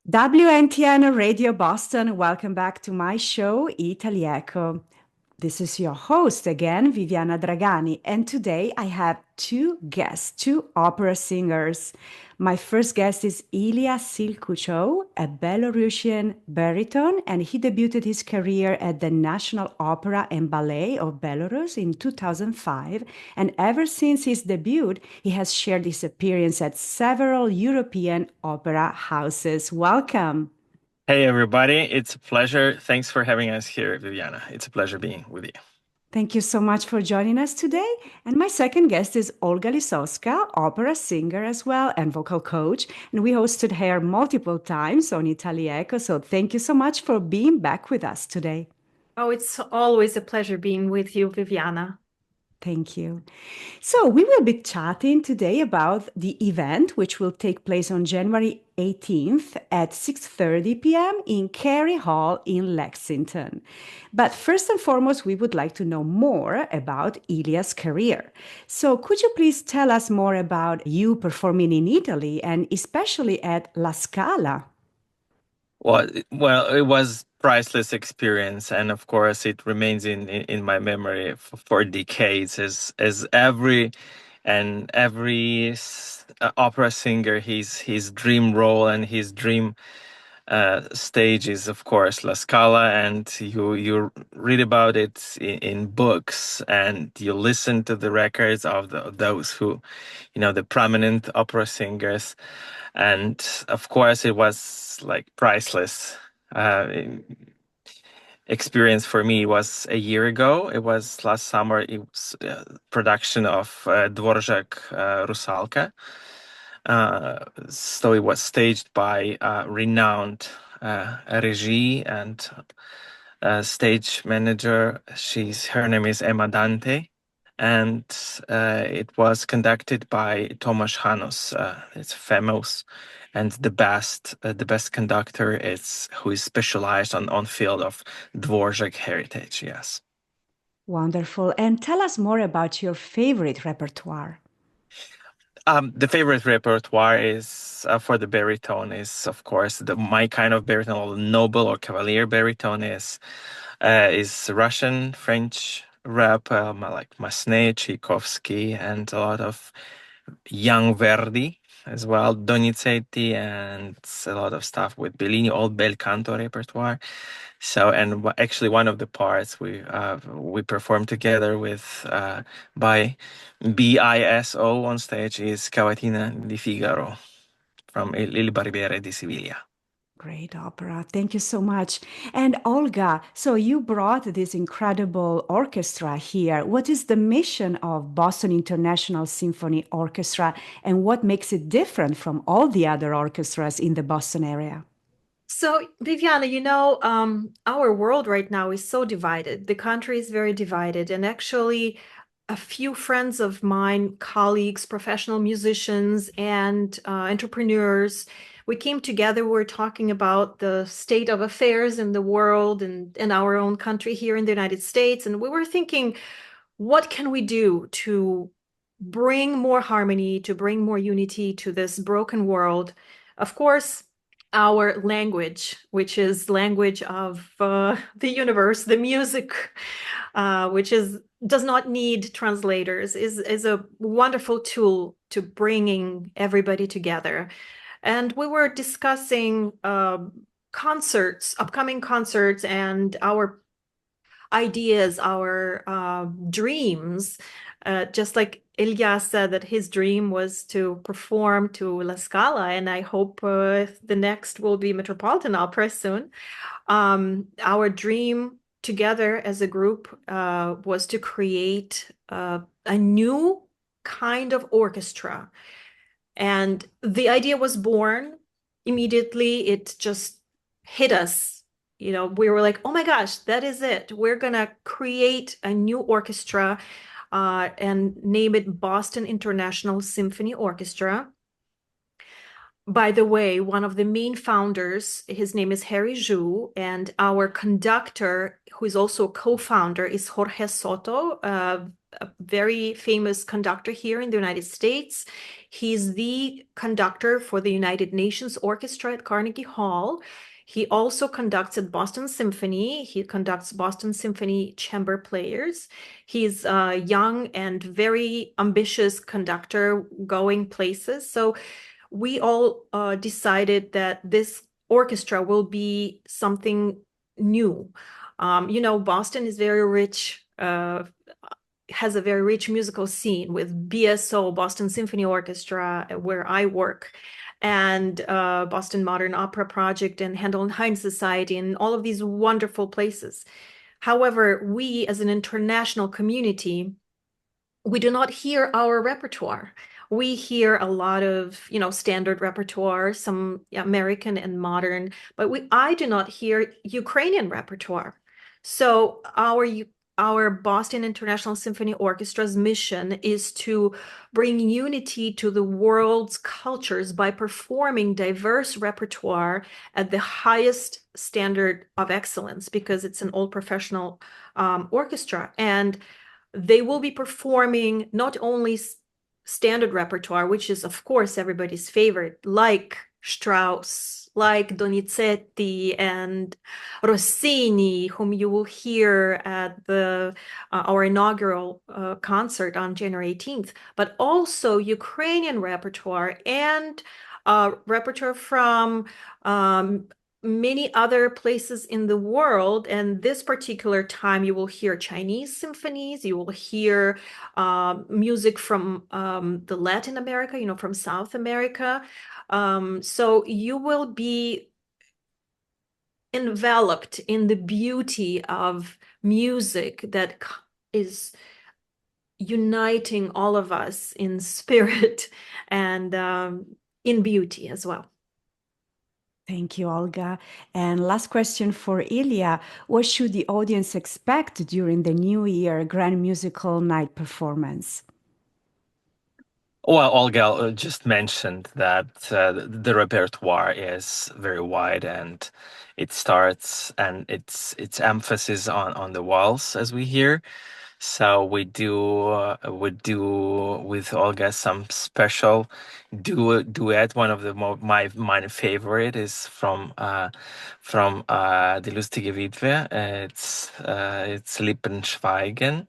WNTN Radio Boston, welcome back to my show, Itali-Echo. This is your host again, Viviana Dragani, and today I have two guests, two opera singers. My first guest is Ilya Silchukov, a Belarusian baritone, and he debuted his career at the National Opera and Ballet of Belarus in 2005. And ever since his debut, he has shared his appearance at several European opera houses. Welcome. Hey everybody, it's a pleasure. Thanks for having us here, Viviana. It's a pleasure being with you. Thank you so much for joining us today. And my second guest is Olga Lisovska, opera singer as well and vocal coach. And we hosted her multiple times on Itali-Echo. So thank you so much for being back with us today. Oh, it's always a pleasure being with you, Viviana. Thank you. So we will be chatting today about the event, which will take place on January 18th at 6:30 p.m. in Cary Hall in Lexington. But first and foremost, we would like to know more about Ilya's career. So could you please tell us more about you performing in Italy and especially at La Scala? Well, it was priceless experience, and of course, it remains in my memory for decades. As every opera singer, his dream role and his dream stage is, of course, La Scala, and you read about it in books, and you listen to the records of those who, the prominent opera singers, and of course, it was like priceless. Experience for me was a year ago. It was last summer. It was production of Dvorak Rusalka. So it was staged by renowned regie and stage manager. Her name is Emma Dante, and it was conducted by Tomasz Hanos. It's famous and the best conductor is who is specialized on field of Dvorak heritage. Yes. Wonderful. And tell us more about your favorite repertoire. The favorite repertoire is for the baritone is, of course, my kind of baritone, or noble or cavalier baritone is Russian, French rap, like Massenet, Tchaikovsky, and a lot of young Verdi as well, Donizetti, and a lot of stuff with Bellini, old bel canto repertoire. So, and actually, one of the parts we performed together with by BISO on stage is Cavatina di Figaro from Il Barbiere di Siviglia. Great opera. Thank you so much. And Olga, so you brought this incredible orchestra here. What is the mission of Boston International Symphony Orchestra and what makes it different from all the other orchestras in the Boston area? So, Viviana, our world right now is so divided. The country is very divided. And actually, a few friends of mine, colleagues, professional musicians, and entrepreneurs, we came together. We're talking about the state of affairs in the world and in our own country here in the United States. And we were thinking, what can we do to bring more harmony, to bring more unity to this broken world? Of course, our language, which is language of the universe, the music, which does not need translators, is a wonderful tool to bringing everybody together. And we were discussing concerts, upcoming concerts, and our ideas, our dreams. Just like Ilya said that his dream was to perform to La Scala, and I hope the next will be Metropolitan Opera soon. Our dream together as a group was to create a new kind of orchestra. And the idea was born immediately. It just hit us. We were like, oh my gosh, that is it. We're going to create a new orchestra and name it Boston International Symphony Orchestra. By the way, one of the main founders, his name is Harry Zhu, and our conductor, who is also a co-founder, is Jorge Soto, a very famous conductor here in the United States. He's the conductor for the United Nations Orchestra at Carnegie Hall. He also conducts at Boston Symphony. He conducts Boston Symphony chamber players. He's a young and very ambitious conductor going places. So we all decided that this orchestra will be something new. Boston is very rich, has a very rich musical scene with BSO, Boston Symphony Orchestra, where I work, and Boston Modern Opera Project and Handel and Heinz Society, and all of these wonderful places. However, we as an international community, we do not hear our repertoire. We hear a lot of, standard repertoire, some American and modern, but I do not hear Ukrainian repertoire. So our Boston International Symphony Orchestra's mission is to bring unity to the world's cultures by performing diverse repertoire at the highest standard of excellence, because it's an all professional orchestra. And they will be performing not only standard repertoire, which is, of course, everybody's favorite, like Strauss, like Donizetti and Rossini, whom you will hear at our inaugural concert on January 18th, but also Ukrainian repertoire and repertoire from many other places in the world. And this particular time, you will hear Chinese symphonies, you will hear music from the Latin America, from South America. So you will be enveloped in the beauty of music that is uniting all of us in spirit and in beauty as well. Thank you, Olga. And last question for Ilya. What should the audience expect during the New Year Grand Musical Night performance? Well, Olga just mentioned that the repertoire is very wide, and it starts and its emphasis on the waltz, as we hear. So we do with Olga some special duet. One of my favorite is from Die lustige Witwe. It's Lippenschweigen.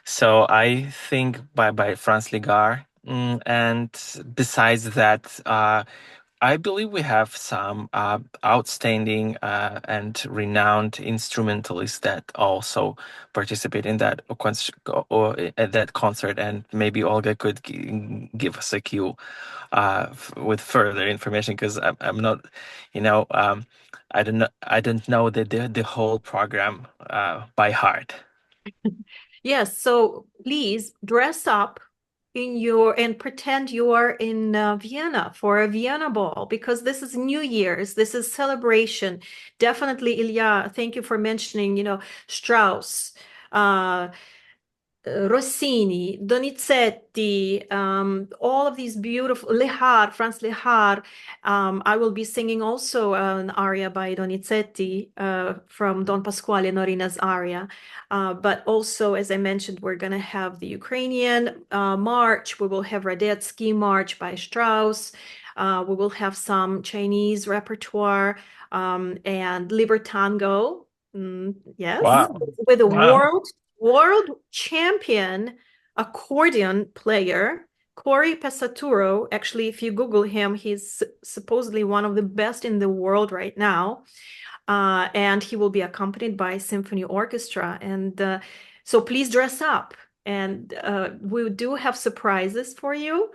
So I think by Franz Ligar. And besides that, I believe we have some outstanding and renowned instrumentalists that also participate in that or at that concert, and maybe Olga could give us a cue with further information, because I'm not, I don't know the whole program by heart. Yes, so please dress up and pretend you are in Vienna for a Vienna ball, because this is New Year's, this is celebration. Definitely, Ilya, thank you for mentioning, Strauss, Rossini, Donizetti, all of these beautiful, Franz Lehár. I will be singing also an aria by Donizetti from Don Pasquale Norina's aria. But also, as I mentioned, we're going to have the Ukrainian march. We will have Radetzky march by Strauss. We will have some Chinese repertoire and Libertango. Yes, Wow. with a Wow. world champion accordion player, Corey Pesaturo. Actually, if you Google him, he's supposedly one of the best in the world right now. And he will be accompanied by symphony orchestra. And so please dress up. And we do have surprises for you.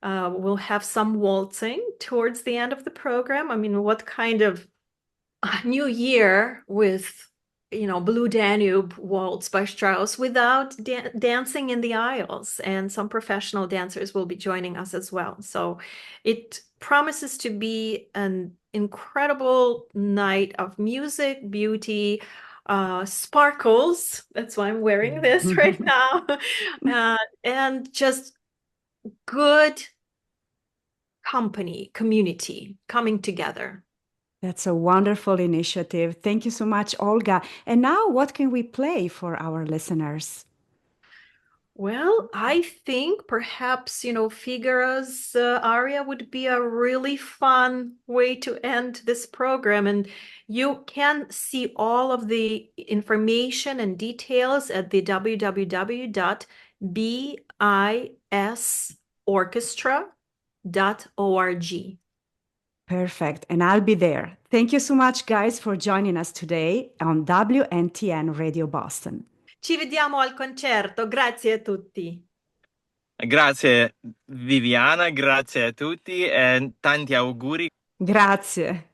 We'll have some waltzing towards the end of the program. I mean, what kind of New Year with Blue Danube waltz by Strauss without dancing in the aisles, and some professional dancers will be joining us as well. So it promises to be an incredible night of music, beauty, sparkles. That's why I'm wearing this right now. And just good community coming together. That's a wonderful initiative. Thank you so much, Olga. And now, what can we play for our listeners? Well, I think perhaps, Figaro's aria would be a really fun way to end this program. And you can see all of the information and details at the www.bisorchestra.org. Perfect. And I'll be there. Thank you so much, guys, for joining us today on WNTN Radio Boston. Ci vediamo al concerto. Grazie a tutti. Grazie Viviana, grazie a tutti e tanti auguri. Grazie.